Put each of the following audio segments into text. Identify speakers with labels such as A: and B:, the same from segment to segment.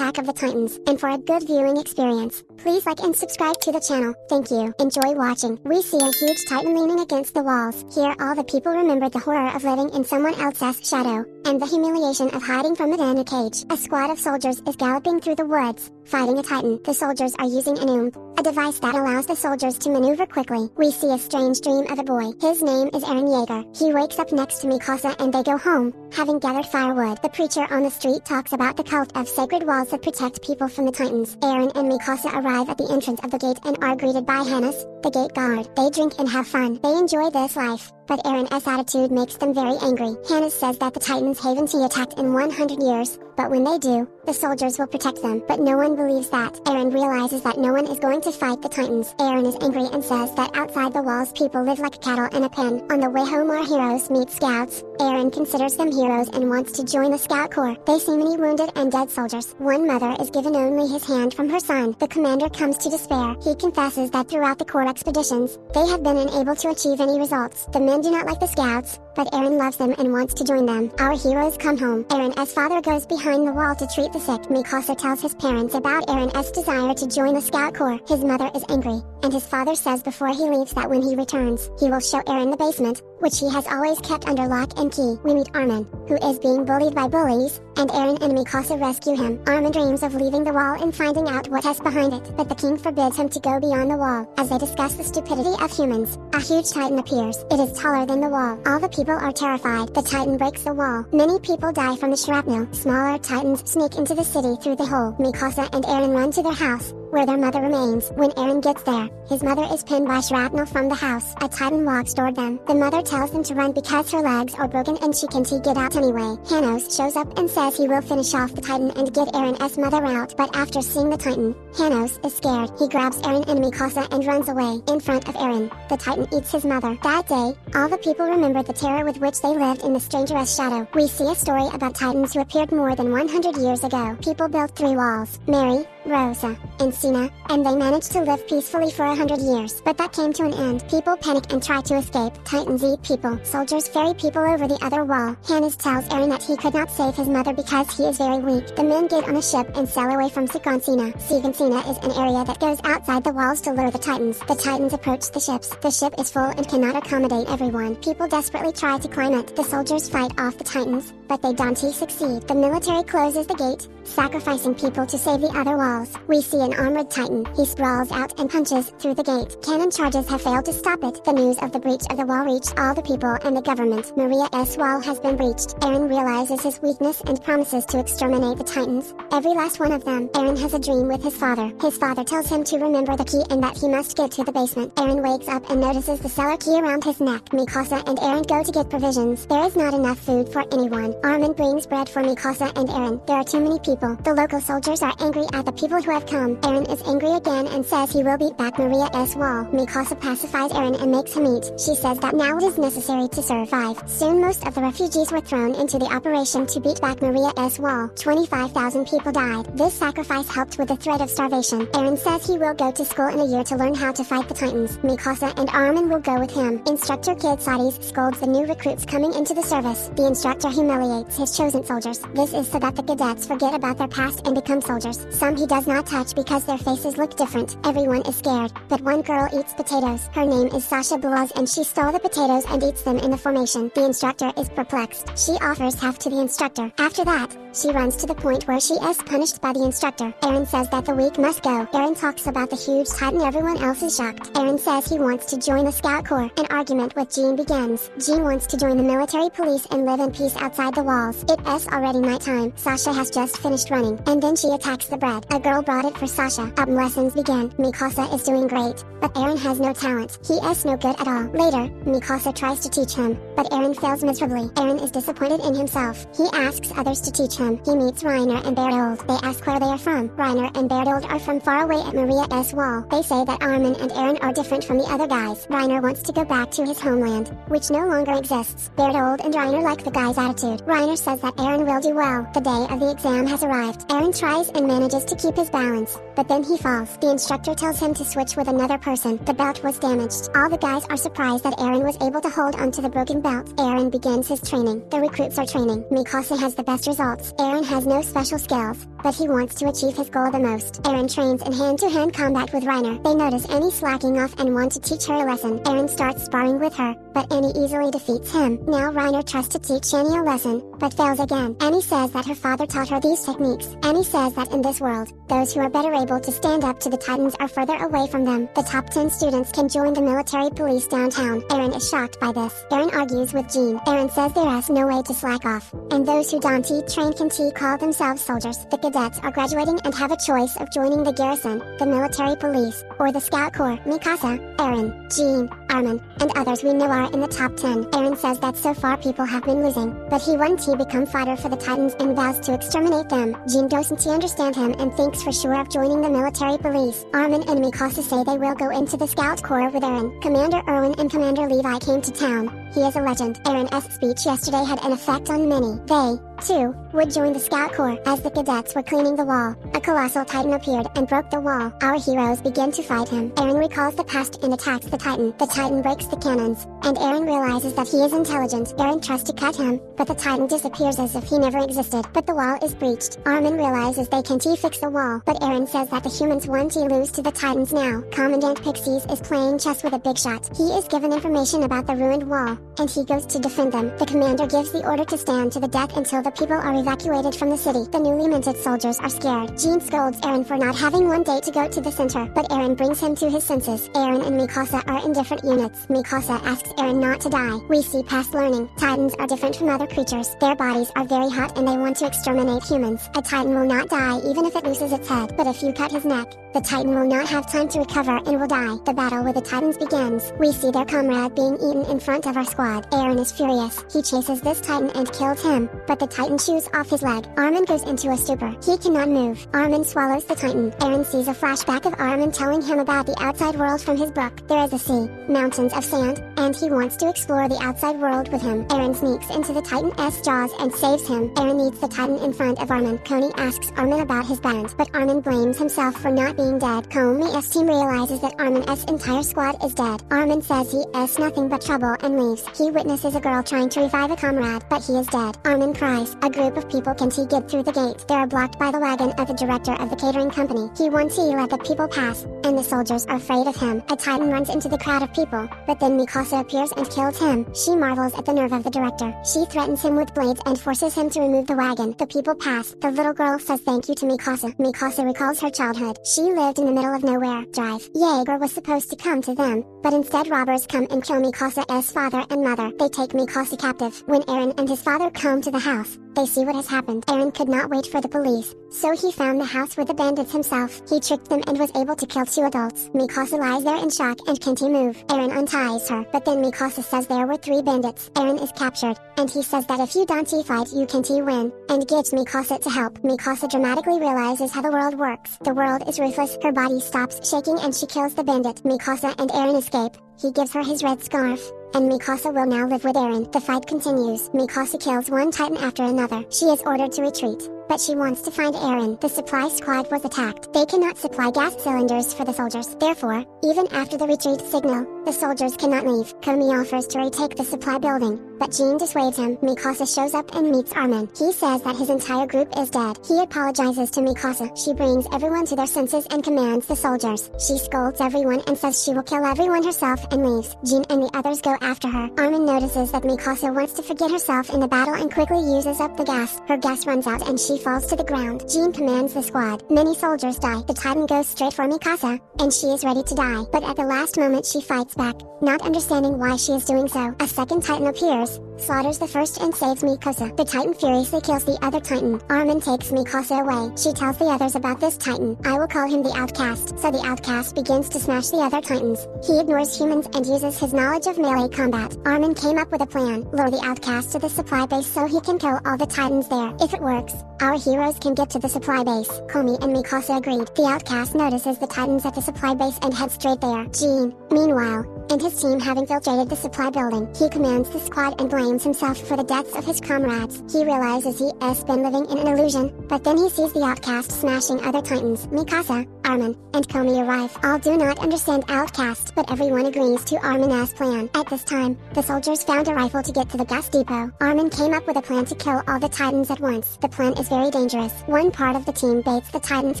A: Attack of the Titans. And for a good viewing experience, please like and subscribe to the channel. Thank you. Enjoy watching. We see a huge titan leaning against the walls. Here all the people remember the horror of living in someone else's shadow, and the humiliation of hiding from it in a cage. A squad of soldiers is galloping through the woods, fighting a titan. The soldiers are using an a device that allows the soldiers to maneuver quickly. We see a strange dream of a boy. His name is Eren Yeager. He wakes up next to Mikasa and they go home, having gathered firewood. The preacher on the street talks about the cult of sacred walls that protect people from the titans. Eren and Mikasa arrive at the entrance of the gate and are greeted by Hannes, the gate guard. They drink and have fun. They enjoy this life, but Eren's attitude makes them very angry. Hannes says that the titans haven't been attacked in 100 years, but when they do, the soldiers will protect them. But no one believes that. Eren realizes that no one is going to fight the titans. Eren is angry and says that outside the walls people live like cattle in a pen. On the way home our heroes meet scouts. Eren considers them heroes and wants to join the scout corps. They see many wounded and dead soldiers. One mother is given only his hand from her son. The commander comes to despair. He confesses that throughout the corps expeditions, they have been unable to achieve any results. The men do not like the scouts, but Eren loves them and wants to join them. Our heroes come home. Eren's father goes behind the wall to treat the sick. Mikasa tells his parents about Eren's desire to join the scout corps. His mother is angry, and his father says before he leaves that when he returns, he will show Eren the basement, which he has always kept under lock and key. We meet Armin, who is being bullied by bullies, and Eren and Mikasa rescue him. Armin dreams of leaving the wall and finding out what is behind it, but the king forbids him to go beyond the wall. As they discuss the stupidity of humans, a huge titan appears. It is taller than the wall. All the people are terrified. The titan breaks the wall. Many people die from the shrapnel. Smaller titans sneak into the city through the hole. Mikasa and Eren run to their house, where their mother remains. When Eren gets there, his mother is pinned by shrapnel from the house. A titan walks toward them. The mother tells them to run because her legs are broken and she can't get out anyway. Hannos shows up and says he will finish off the titan and get Eren's mother out. But after seeing the titan, Hannos is scared. He grabs Eren and Mikasa and runs away. In front of Eren, the titan eats his mother. That day, all the people remember the terror with which they lived in the stranger's shadow. We see a story about titans who appeared more than 100 years ago. People built 3 walls: Mary, Rosa, and Sina, and they managed to live peacefully for 100 years. But that came to an end. People panic and try to escape. Titans eat people. Soldiers ferry people over the other wall. Hannes tells Eren that he could not save his mother because he is very weak. The men get on a ship and sail away from Sigansina. Sigansina is an area that goes outside the walls to lure the titans. The titans approach the ships. The ship is full and cannot accommodate everyone. People desperately try to climb it. The soldiers fight off the titans, but they don't succeed. The military closes the gate, sacrificing people to save the other walls. We see an armored titan. He sprawls out and punches through the gate. Cannon charges have failed to stop it. The news of the breach of the wall reached all the people and the government. Maria's wall has been breached. Eren realizes his weakness and promises to exterminate the titans, every last one of them. Eren has a dream with his father. His father tells him to remember the key and that he must get to the basement. Eren wakes up and notices the cellar key around his neck. Mikasa and Eren go to get provisions. There is not enough food for anyone. Armin brings bread for Mikasa and Eren. There are too many people. The local soldiers are angry at the people who have come. Eren is angry again and says he will beat back Maria's wall. Mikasa pacifies Eren and makes him eat. She says that now it is necessary to survive. Soon most of the refugees were thrown into the operation to beat back Maria's wall. 25,000 people died. This sacrifice helped with the threat of starvation. Eren says he will go to school in a year to learn how to fight the titans. Mikasa and Armin will go with him. Instructor Kid Sadis scolds the new recruits coming into the service. The instructor humiliates his chosen soldiers. This is so that the cadets forget about their past and become soldiers. Some he does not touch because their faces look different. Everyone is scared, but one girl eats potatoes. Her name is Sasha Boaz and she stole the potatoes and eats them in the formation. The instructor is perplexed. She offers half to the instructor. After that, she runs to the point where she is punished by the instructor. Eren says that the weak must go. Eren talks about the huge titan. Everyone else is shocked. Eren says he wants to join the scout corps. An argument with Jean begins. Jean wants to join the military police and live in peace outside the walls. It is already nighttime. Sasha has just finished running, and then she attacks the bread. A girl brought it for Sasha. Lessons begin. Mikasa is doing great, but Eren has no talent. He is no good at all. Later, Mikasa tries to teach him, but Eren fails miserably. Eren is disappointed in himself. He asks others to teach him. He meets Reiner and Bertold. They ask where they are from. Reiner and Bertold are from far away at Maria's wall. They say that Armin and Eren are different from the other guys. Reiner wants to go back to his homeland, which no longer exists. Bertold and Reiner like the guy's attitude. Reiner says that Eren will do well. The day of the exam has arrived. Eren tries and manages to keep his balance, but then he falls. The instructor tells him to switch with another person. The belt was damaged. All the guys are surprised that Eren was able to hold onto the broken belt. Eren begins his training. The recruits are training. Mikasa has the best results. fights. Eren has no special skills, but he wants to achieve his goal the most. Eren trains in hand-to-hand combat with Reiner. They notice Annie slacking off and want to teach her a lesson. Eren starts sparring with her, but Annie easily defeats him. Now Reiner tries to teach Annie a lesson, but fails again. Annie says that her father taught her these techniques. Annie says that in this world, those who are better able to stand up to the Titans are further away from them. The top 10 students can join the military police downtown. Eren is shocked by this. Eren argues with Jean. Eren says there is no way to slack off, and those who don't train can call themselves soldiers. The cadets are graduating and have a choice of joining the garrison, the military police, or the scout corps. Mikasa, Eren, Jean, Armin, and others we know are in the top 10. Eren says that so far people have been losing, but he wants to become fighter for the Titans and vows to exterminate them. Jean doesn't understand him and thinks for sure of joining the military police. Armin and Mikasa say they will go into the scout corps with Eren. Commander Erwin and Commander Levi came to town. He is a legend. Eren's speech yesterday had an effect on many. They, too, would join the scout corps. As the cadets were cleaning the wall, a colossal Titan appeared and broke the wall. Our heroes begin to fight him. Eren recalls the past and attacks the Titan. The Titan breaks the cannons, and Eren realizes that he is intelligent. Eren tries to cut him, but the Titan disappears as if he never existed. But the wall is breached. Armin realizes they can't fix the wall, but Eren says that the humans want to lose to the Titans now. Commandant Pixies is playing chess with a big shot. He is given information about the ruined wall, and he goes to defend them. The commander gives the order to stand to the death until the people are evacuated from the city. The newly minted soldiers are scared. Jean scolds Eren for not having one day to go to the center, but Eren brings him to his senses. Eren and Mikasa are in different units. Mikasa asks Eren not to die. We see past learning. Titans are different from other creatures. Their bodies are very hot and they want to exterminate humans. A Titan will not die even if it loses its head, but if you cut his neck, the Titan will not have time to recover and will die. The battle with the Titans begins. We see their comrade being eaten in front of our squad. Eren is furious. He chases this Titan and kills him, but the Titan chews off his leg. Armin goes into a stupor. He cannot move. Armin swallows the Titan. Eren sees a flashback of Armin telling him about the outside world from his book. There is a sea, mountains of sand, and he wants to explore the outside world with him. Eren sneaks into the Titan's jaws and saves him. Eren eats the Titan in front of Armin. Coney asks Armin about his band, but Armin blames himself for not being dead. Comey's team realizes that Armin's entire squad is dead. Armin says he is nothing but trouble and leaves. He witnesses a girl trying to revive a comrade, but he is dead. Armin cries. A group of people can't get through the gate. They are blocked by the wagon of the director of the catering company. He wants to let the people pass, and the soldiers are afraid of him. A Titan runs into the crowd of people, but then Mikasa appears and kills him. She marvels at the nerve of the director. She threatens him with blades and forces him to remove the wagon. The people pass. The little girl says thank you to Mikasa. Mikasa recalls her childhood. She lived in the middle of nowhere. Drive. Jaeger was supposed to come to them, but instead robbers come and kill Mikasa's father and mother. They take Mikasa captive. When Eren and his father come to the house, they see what has happened. Eren could not wait for the police, so he found the house with the bandits himself. He tricked them and was able to kill 2 adults. Mikasa lies there in shock and can't move. Eren unties her, but then Mikasa says there were 3 bandits. Eren is captured, and he says that if you don't fight you can't win, and gives Mikasa to help. Mikasa dramatically realizes how the world works. The world is ruthless. Her body stops shaking and she kills the bandit. Mikasa and Eren escape. He gives her his red scarf, and Mikasa will now live with Eren. The fight continues. Mikasa kills one Titan after another. She is ordered to retreat, but she wants to find Eren. The supply squad was attacked. They cannot supply gas cylinders for the soldiers. Therefore, even after the retreat signal, the soldiers cannot leave. Komi offers to retake the supply building, but Jean dissuades him. Mikasa shows up and meets Armin. He says that his entire group is dead. He apologizes to Mikasa. She brings everyone to their senses and commands the soldiers. She scolds everyone and says she will kill everyone herself and leaves. Jean and the others go after her. Armin notices that Mikasa wants to forget herself in the battle and quickly uses up the gas. Her gas runs out and she falls to the ground. Jean commands the squad. Many soldiers die. The Titan goes straight for Mikasa, and she is ready to die. But at the last moment she fights back, not understanding why she is doing so. A second Titan appears, slaughters the first and saves Mikasa. The Titan furiously kills the other Titan. Armin takes Mikasa away. She tells the others about this Titan. I will call him the Outcast. So the Outcast begins to smash the other Titans. He ignores humans and uses his knowledge of melee combat. Armin came up with a plan. Lure the Outcast to the supply base so he can kill all the Titans there. If it works, our heroes can get to the supply base. Komi and Mikasa agreed. The Outcast notices the Titans at the supply base and heads straight there. Jean, meanwhile, and his team have infiltrated the supply building. He commands the squad and blames himself for the deaths of his comrades. He realizes he has been living in an illusion, but then he sees the Outcast smashing other Titans. Mikasa, Armin, and Komi arrive. All do not understand Outcast, but everyone agrees to Armin's plan. At this time, the soldiers found a rifle to get to the gas depot. Armin came up with a plan to kill all the Titans at once. The plan is very dangerous. One part of the team baits the Titans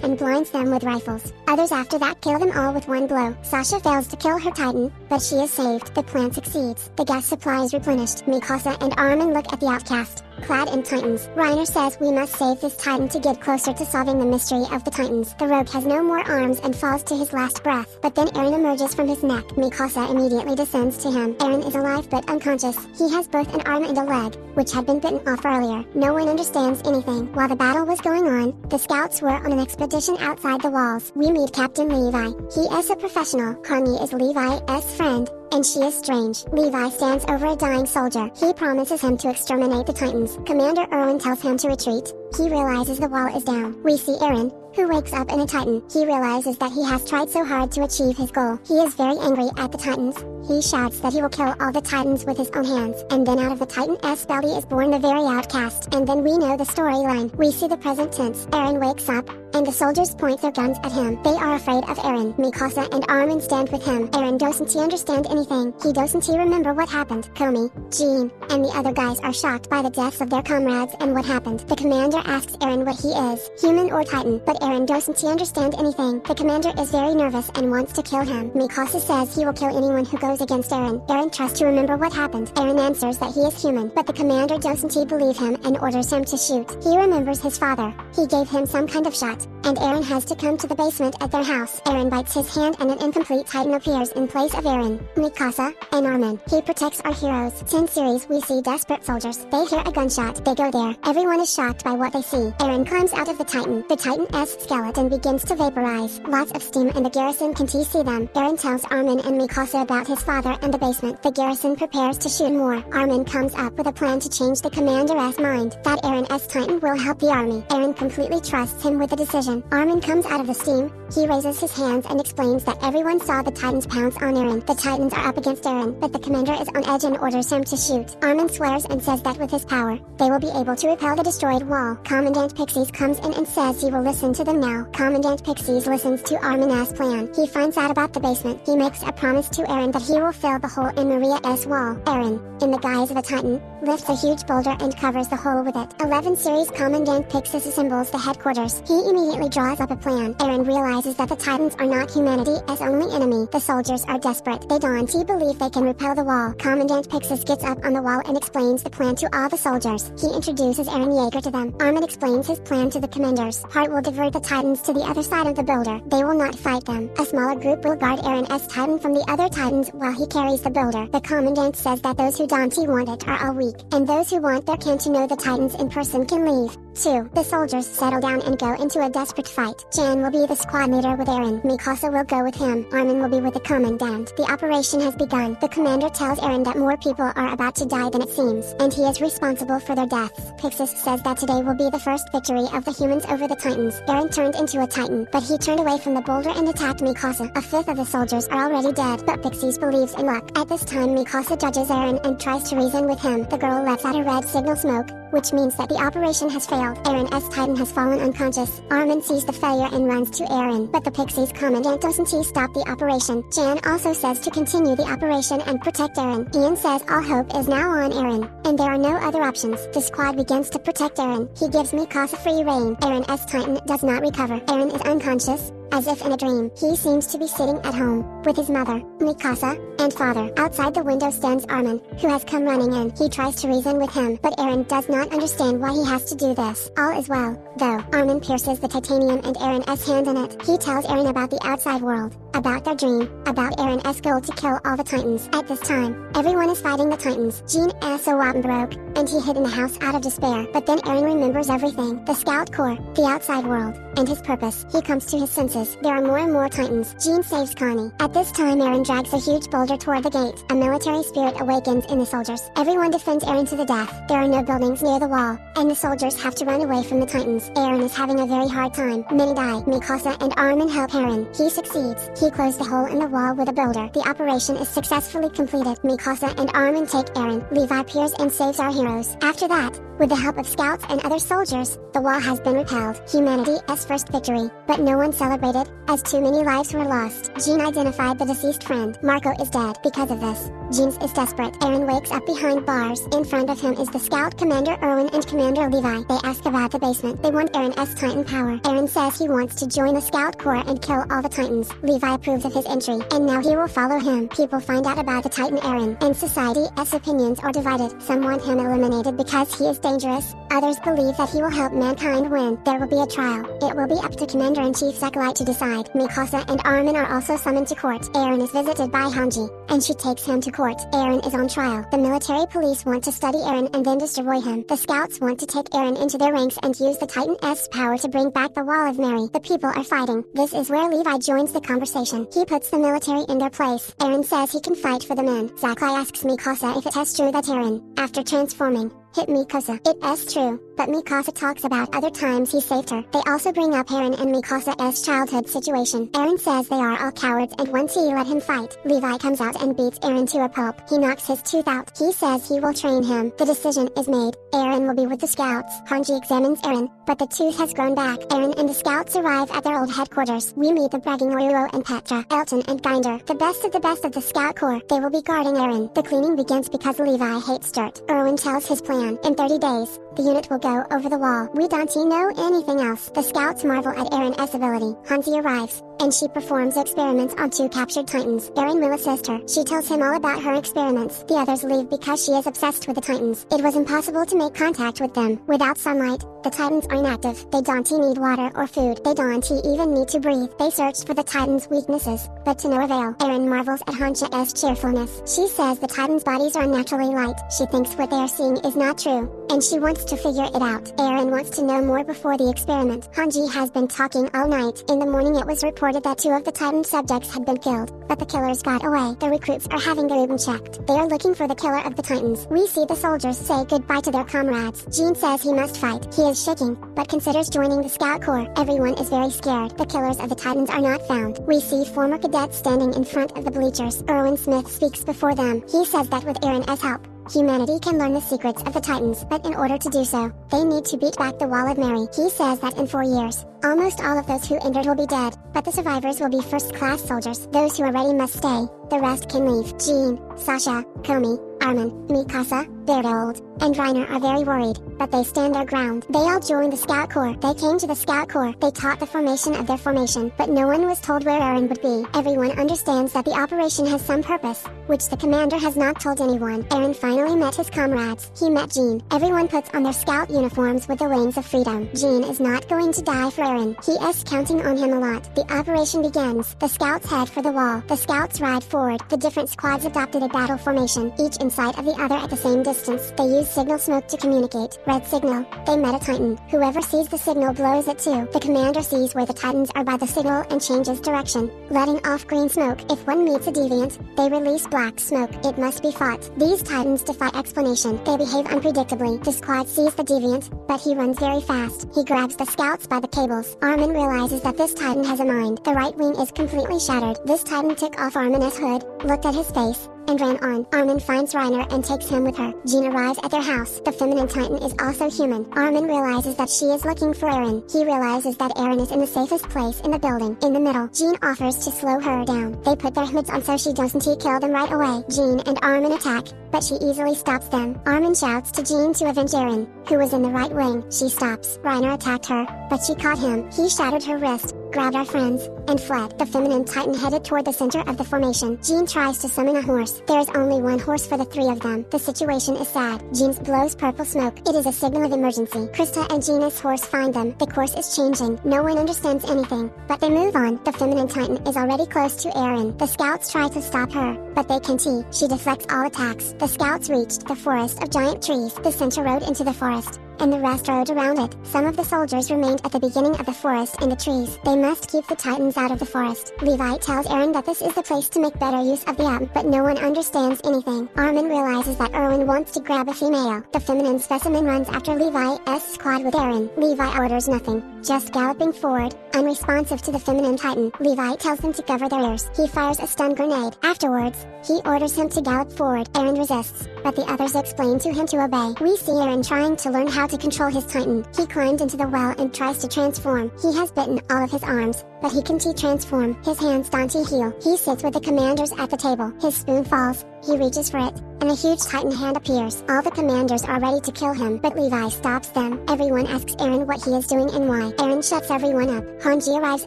A: and blinds them with rifles. Others after that kill them all with one blow. Sasha fails to kill her Titan, but she is saved. The plan succeeds. The gas supply is replenished. Mikasa and Armin look at the Outcast, clad in Titans. Reiner says we must save this Titan to get closer to solving the mystery of the Titans. The rogue has no more arms and falls to his last breath, but then Eren emerges from his neck. Mikasa immediately descends to him. Eren is alive but unconscious. He has both an arm and a leg, which had been bitten off earlier. No one understands anything. While the battle was going on, the scouts were on an expedition outside the walls. We meet Captain Levi. He is a professional. Carney is Levi's friend, and she is strange. Levi stands over a dying soldier. He promises him to exterminate the Titans. Commander Erwin tells him to retreat. He realizes the wall is down. We see Eren, who wakes up in a Titan. He realizes that he has tried so hard to achieve his goal. He is very angry at the Titans. He shouts that he will kill all the Titans with his own hands. And then out of the Titan's belly is born the very Outcast. And then we know the storyline. We see the present tense. Eren wakes up, and the soldiers point their guns at him. They are afraid of Eren. Mikasa and Armin stand with him. Eren doesn't understand anything. He doesn't remember what happened. Komi, Jean, and the other guys are shocked by the deaths of their comrades and what happened. The commander asks Eren what he is, human or Titan, but Eren doesn't understand anything. The commander is very nervous and wants to kill him. Mikasa says he will kill anyone who goes against Eren. Eren tries to remember what happened. Eren answers that he is human, but the commander doesn't believe him and orders him to shoot. He remembers his father. He gave him some kind of shot, and Eren has to come to the basement at their house. Eren bites his hand and an incomplete Titan appears in place of Eren, Mikasa, and Armin. He protects our heroes. 10 series we see desperate soldiers. They hear a gunshot. They go there. Everyone is shocked by what they see. Eren climbs out of the Titan. The Titan's skeleton begins to vaporize. Lots of steam and the garrison can see them. Eren tells Armin and Mikasa about his father and the basement. The garrison prepares to shoot more. Armin comes up with a plan to change the commander's mind, that Eren's Titan will help the army. Eren completely trusts him with the decision. Armin comes out of the steam. He raises his hands and explains that everyone saw the Titans pounce on Eren. The Titans are up against Eren, but the commander is on edge and orders him to shoot. Armin swears and says that with his power, they will be able to repel the destroyed wall. Commandant Pixies comes in and says he will listen to them now. Commandant Pixies listens to Armin's plan. He finds out about the basement. He makes a promise to Eren that he will fill the hole in Maria's wall. Eren, in the guise of a Titan, lifts a huge boulder and covers the hole with it. 11 series Commandant Pixies assembles the headquarters. He immediately draws up a plan. Eren realizes that the Titans are not humanity's only enemy. The soldiers are desperate. They don't believe they can repel the wall. Commandant Pixis gets up on the wall and explains the plan to all the soldiers. He introduces Eren Yeager to them. Armin explains his plan to the commanders. Hart will divert the Titans to the other side of the builder. They will not fight them. A smaller group will guard Eren's Titan from the other Titans while he carries the builder. The commandant says that those who don't want it are all weak, and those who want their kin to know the Titans in person can leave. 2. The soldiers settle down and go into a desperate fight. Jan will be the squad leader with Eren. Mikasa will go with him. Armin will be with the commandant. The operation has begun. The commander tells Eren that more people are about to die than it seems, and he is responsible for their deaths. Pixis says that today will be the first victory of the humans over the Titans. Eren turned into a Titan, but he turned away from the boulder and attacked Mikasa. A fifth of the soldiers are already dead, but Pixis believes in luck. At this time Mikasa judges Eren and tries to reason with him. The girl lets out a red signal smoke, which means that the operation has failed. Eren's Titan has fallen unconscious. Armin sees the failure and runs to Eren, but the Pixies commandant doesn't stop the operation. Jan also says to continue the operation and protect Eren. Ian says all hope is now on Eren, and there are no other options. The squad begins to protect Eren. He gives Mikasa free rein. Eren's Titan does not recover. Eren is unconscious, as if in a dream. He seems to be sitting at home, with his mother, Mikasa, and father. Outside the window stands Armin, who has come running in. He tries to reason with him, but Eren does not understand why he has to do this. All is well, though. Armin pierces the titanium and Eren's hand in it. He tells Eren about the outside world, about their dream, about Eren's goal to kill all the Titans. At this time, everyone is fighting the Titans. Jean Asawatten broke, and he hid in the house out of despair. But then Eren remembers everything. The Scout Corps, the outside world, and his purpose. He comes to his senses. approaches, there are more and more Titans. Jean saves Connie. At this time Eren drags a huge boulder toward the gate. A military spirit awakens in the soldiers. Everyone defends Eren to the death. There are no buildings near the wall, and the soldiers have to run away from the Titans. Eren is having a very hard time. Many die. Mikasa and Armin help Eren. He succeeds. He closed the hole in the wall with a boulder. The operation is successfully completed. Mikasa and Armin take Eren. Levi appears and saves our heroes. After that, with the help of scouts and other soldiers, the wall has been repelled. Humanity's first victory. But no one celebrated, as too many lives were lost. Jean identified the deceased friend. Marco is dead. Because of this, Jean is desperate. Eren wakes up behind bars. In front of him is the scout Commander Erwin and Commander Levi. They ask about the basement. They want Eren's Titan power. Eren says he wants to join the scout corps and kill all the Titans. Levi approves of his entry, and now he will follow him. People find out about the Titan Eren, and society's opinions are divided. Some want him eliminated because he is dangerous. Others believe that he will help mankind win. There will be a trial. It will be up to Commander-in-Chief Sakurai to decide. Mikasa and Armin are also summoned to court. Eren is visited by Hanji, and she takes him to court. Eren is on trial. The military police want to study Eren and then destroy him. The scouts want to take Eren into their ranks and use the Titan's power to bring back the Wall of Mary. The people are fighting. This is where Levi joins the conversation. He puts the military in their place. Eren says he can fight for the men. Sakurai asks Mikasa if it is true that Eren, after transforming, hit Mikasa. It is true, but Mikasa talks about other times he saved her. They also bring up Eren and Mikasa's childhood situation. Eren says they are all cowards and once he let him fight. Levi comes out and beats Eren to a pulp. He knocks his tooth out. He says he will train him. The decision is made. Eren will be with the scouts. Hanji examines Eren, but the tooth has grown back. Eren and the scouts arrive at their old headquarters. We meet the bragging Oruro and Petra, Elton and Grinder, the best of the scout corps. They will be guarding Eren. The cleaning begins because Levi hates dirt. Erwin tells his plan. In 30 days, the unit will go over the wall. We don't know anything else. The scouts marvel at Eren's ability. Hanji arrives, and she performs experiments on 2 captured Titans. Eren will assist her. She tells him all about her experiments. The others leave because she is obsessed with the Titans. It was impossible to make contact with them. Without sunlight, the Titans are inactive. They don't need water or food. They don't even need to breathe. They searched for the Titans' weaknesses, but to no avail. Eren marvels at Hanji's cheerfulness. She says the Titans' bodies are naturally light. She thinks what they are seeing is not true, and she wants to figure it out. Eren wants to know more before the experiment. Hanji has been talking all night. In the morning it was reported that 2 of the Titan subjects had been killed, but the killers got away. The recruits are having Garuban checked. They are looking for the killer of the Titans. We see the soldiers say goodbye to their comrades. Jean says he must fight. He is shaking, but considers joining the scout corps. Everyone is very scared. The killers of the Titans are not found. We see former cadets standing in front of the bleachers. Erwin Smith speaks before them. He says that with Eren's help, humanity can learn the secrets of the Titans, but in order to do so, they need to beat back the Wall of Mary. He says that in 4 years, almost all of those who entered will be dead, but the survivors will be first-class soldiers. Those who are ready must stay. The rest can leave. Jean, Sasha, Komi, Armin, Mikasa, Bertold, and Reiner are very worried, but they stand their ground. They all joined the Scout Corps. They came to the Scout Corps. They taught the formation of their formation, but no one was told where Eren would be. Everyone understands that the operation has some purpose, which the commander has not told anyone. Eren finally met his comrades. He met Jean. Everyone puts on their scout uniforms with the wings of freedom. Jean is not going to die for Eren. He is counting on him a lot. The operation begins. The scouts head for the wall. The scouts ride forward. The different squads adopted a battle formation, each in sight of the other at the same distance. They use signal smoke to communicate. Red signal. They met a Titan. Whoever sees the signal blows it too. The commander sees where the Titans are by the signal and changes direction, letting off green smoke. If one meets a deviant, they release black smoke. It must be fought. These Titans defy explanation. They behave unpredictably. The squad sees the deviant, but he runs very fast. He grabs the scouts by the cables. Armin realizes that this Titan has a mind. The right wing is completely shattered. This Titan took off Armin's hood, looked at his face, and ran on. Armin finds Reiner and takes him with her. Jean arrives at their house. The feminine Titan is also human. Armin realizes that she is looking for Eren. He realizes that Eren is in the safest place in the building, in the middle. Jean offers to slow her down. They put their hoods on so she doesn't kill them right away. Jean and Armin attack, but she easily stops them. Armin shouts to Jean to avenge Eren, who was in the right wing. She stops. Reiner attacked her, but she caught him. He shattered her wrist, grabbed our friends, and fled. The feminine Titan headed toward the center of the formation. Jean tries to summon a horse. There is only one horse for the 3 of them. The situation is sad. Jean blows purple smoke. It is a signal of emergency. Krista and Jean's horse find them. The course is changing. No one understands anything, but they move on. The feminine Titan is already close to Eren. The scouts try to stop her, but they can't. She deflects all attacks. The scouts reached the forest of giant trees. The center rode into the forest, and the rest rode around it. Some of the soldiers remained at the beginning of the forest in the trees. They must keep the Titans out of the forest. Levi tells Eren that this is the place to make better use of the but no one understands anything. Armin realizes that Erwin wants to grab a female. The feminine specimen runs after Levi's squad with Eren. Levi orders nothing, just galloping forward, unresponsive to the feminine Titan. Levi tells them to cover their ears. He fires a stun grenade. Afterwards, he orders him to gallop forward. Eren resists, but the others explain to him to obey. We see Eren trying to learn how to control his Titan. He climbed into the well and tries to transform. He has bitten all of his arms, but he can transform. His hands don't heal. He sits with the commanders at the table. His spoon falls. He reaches for it, and a huge Titan hand appears. All the commanders are ready to kill him, but Levi stops them. Everyone asks Eren what he is doing and why. Eren shuts everyone up. Hanji arrives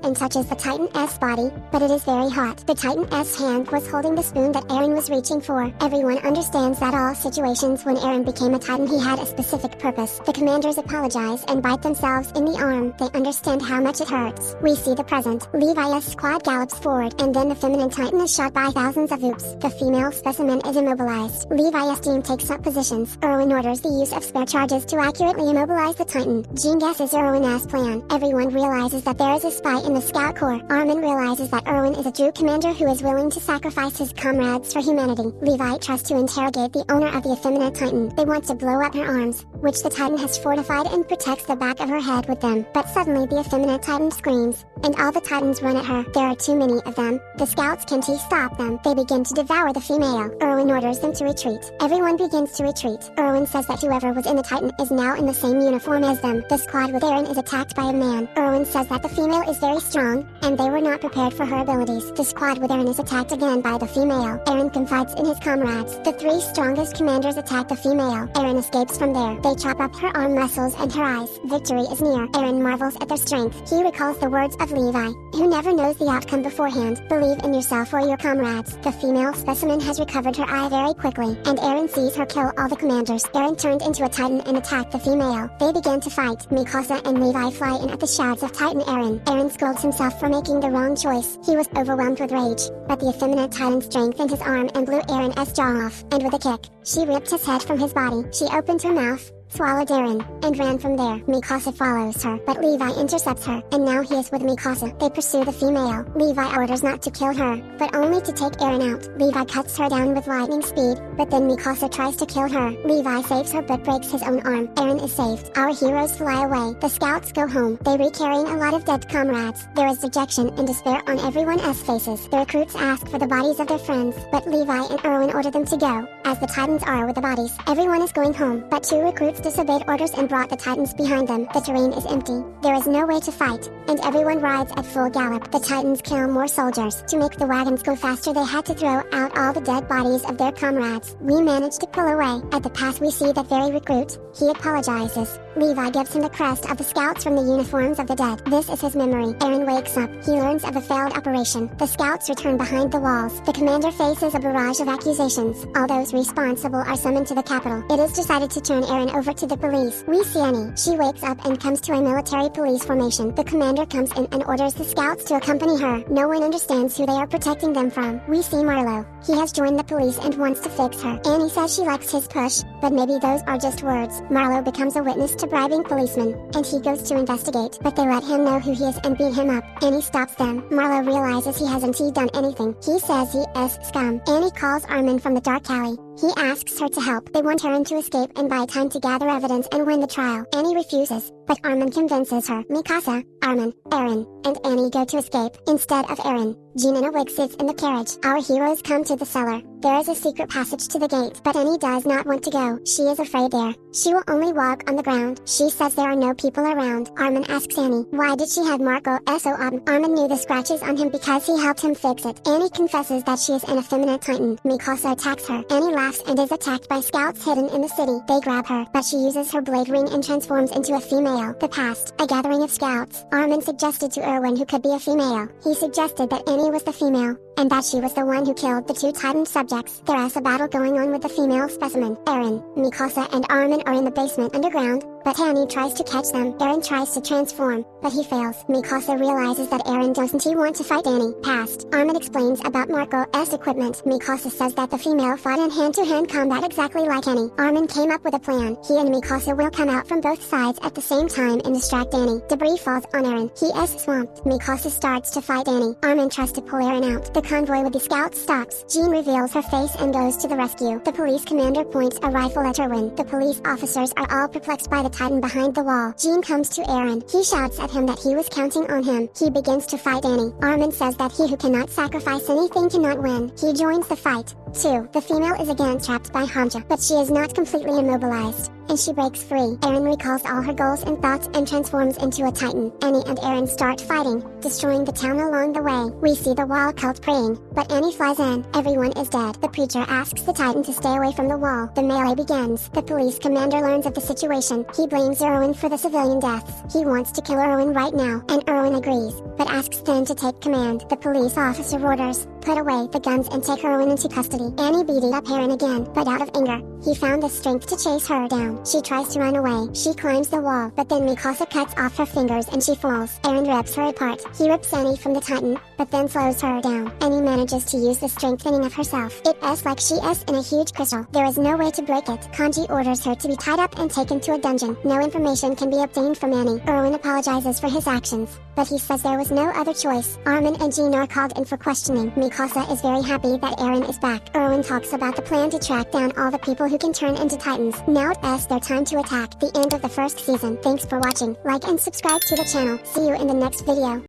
A: and touches the Titan's body, but it is very hot. The Titan's hand was holding the spoon that Eren was reaching for. Everyone understands that all situations when Eren became a Titan he had a specific purpose. The commanders apologize and bite themselves in the arm. They understand how much it hurts. We see the present. Levi's squad gallops forward, and then the feminine Titan is shot by thousands of oops. The female specimen is immobilized. Levi's team takes up positions. Erwin orders the use of spare charges to accurately immobilize the Titan. Jean guesses Erwin's plan. Everyone realizes that there is a spy in the Scout Corps. Armin realizes that Erwin is a true commander who is willing to sacrifice his comrades for humanity. Levi tries to interrogate the owner of the effeminate Titan. They want to blow up her arms, which the Titan has fortified and protects the back of her head with them. But suddenly the effeminate Titan screams, and all the Titans run at her. There are too many of them. The scouts can't stop them. They begin to devour the female. Erwin orders them to retreat. Everyone begins to retreat. Erwin says that whoever was in the Titan is now in the same uniform as them. The squad with Eren is attacked by a man. Erwin says that the female is very strong, and they were not prepared for her abilities. The squad with Eren is attacked again by the female. Eren confides in his comrades. The three strongest commanders attack the female. Eren escapes from there. They chop up her arm muscles and her eyes. Victory is near. Eren marvels at their strength. He recalls the words of Levi, who never knows the outcome beforehand. Believe in yourself or your comrades. The female specimen has recovered her eye very quickly, and Eren sees her kill all the commanders. Eren turned into a Titan and attacked the female. They began to fight. Mikasa and Levi fly in at the shouts of Titan Eren. Eren scolds himself for making the wrong choice. He was overwhelmed with rage, but the effeminate Titan strengthened his arm and blew Eren's jaw off, and with a kick, she ripped his head from his body. She opened her mouth, swallowed Eren, and ran from there. Mikasa follows her, but Levi intercepts her, and now he is with Mikasa. They pursue the female. Levi orders not to kill her, but only to take Eren out. Levi cuts her down with lightning speed, but then Mikasa tries to kill her. Levi saves her but breaks his own arm. Eren is saved. Our heroes fly away. The scouts go home. They recarrying a lot of dead comrades. There is dejection and despair on everyone's faces. The recruits ask for the bodies of their friends, but Levi and Erwin order them to go, as the Titans are with the bodies. Everyone is going home, but two recruits disobeyed orders and brought the Titans behind them. The terrain is empty. There is no way to fight, and everyone rides at full gallop. The Titans kill more soldiers. To make the wagons go faster, they had to throw out all the dead bodies of their comrades. We managed to pull away. At the pass we see that very recruit. He apologizes. Levi gives him the crest of the scouts from the uniforms of the dead. This is his memory. Eren wakes up. He learns of the failed operation. The scouts return behind the walls. The commander faces a barrage of accusations. All those responsible are summoned to the capital. It is decided to turn Eren over to the police. We see Annie. She wakes up and comes to a military police formation. The commander comes in and orders the scouts to accompany her. No one understands who they are protecting them from. We see Marlo. He has joined the police and wants to fix her. Annie says she likes his push, but maybe those are just words. Marlo becomes a witness to bribing policemen, and he goes to investigate, but they let him know who he is and beat him up. Annie stops them. Marlo realizes he hasn't done anything. He says he is scum. Annie calls Armin from the dark alley. He asks her to help. They want Eren to escape and buy time to gather evidence and win the trial. Annie refuses, but Armin convinces her. Mikasa, Armin, Eren, and Annie go to escape instead of Eren. Jean and Awake sits in the carriage. Our heroes come to the cellar. There is a secret passage to the gate, but Annie does not want to go. She is afraid there. She will only walk on the ground. She says there are no people around. Armin asks Annie, why did she have Marco so Armin knew the scratches on him because he helped him fix it. Annie confesses that she is an effeminate Titan. Mikasa attacks her. Annie laughs and is attacked by scouts hidden in the city. They grab her, but she uses her blade ring and transforms into a female. The past, a gathering of scouts. Armin suggested to Erwin who could be a female. He suggested that Annie was the female, and that she was the one who killed the two Titan subjects. There is a battle going on with the female specimen. Eren, Mikasa and Armin are in the basement underground. but Annie tries to catch them. Eren tries to transform, but he fails. Mikasa realizes that Eren doesn't want to fight Annie. Past. Armin explains about Marco's equipment. Mikasa says that the female fought in hand-to-hand combat exactly like Annie. Armin came up with a plan. He and Mikasa will come out from both sides at the same time and distract Annie. Debris falls on Eren. He is swamped. Mikasa starts to fight Annie. Armin tries to pull Eren out. The convoy with the scouts stops. Jean reveals her face and goes to the rescue. The police commander points a rifle at Erwin. The police officers are all perplexed by the Titan behind the wall. Jean comes to Eren. He shouts at him that he was counting on him. He begins to fight Annie. Armin says that he who cannot sacrifice anything cannot win. He joins the fight. 2. The female is again trapped by Hanja, but she is not completely immobilized, and she breaks free. Eren recalls all her goals and thoughts and transforms into a Titan. Annie and Eren start fighting, destroying the town along the way. We see the wall cult praying, but Annie flies in. Everyone is dead. The preacher asks the Titan to stay away from the wall. The melee begins. The police commander learns of the situation. He blames Erwin for the civilian deaths. He wants to kill Erwin right now, and Erwin agrees, but asks Thin to take command. The police officer orders, put away the guns and take Erwin into custody. Annie beating up Eren again, but out of anger. He found the strength to chase her down. She tries to run away. She climbs the wall, but then Mikasa cuts off her fingers and she falls. Eren rips her apart. He rips Annie from the Titan, but then slows her down. Annie manages to use the strengthening of herself. It is like she is in a huge crystal. There is no way to break it. Kanji orders her to be tied up and taken to a dungeon. No information can be obtained from Annie. Erwin apologizes for his actions, but he says there was no other choice. Armin and Jean are called in for questioning. Mikasa is very happy that Eren is back. Erwin talks about the plan to track down all the people who can turn into Titans. Now it is their time to attack. The end of the first season. Thanks for watching. Like and subscribe to the channel. See you in the next video.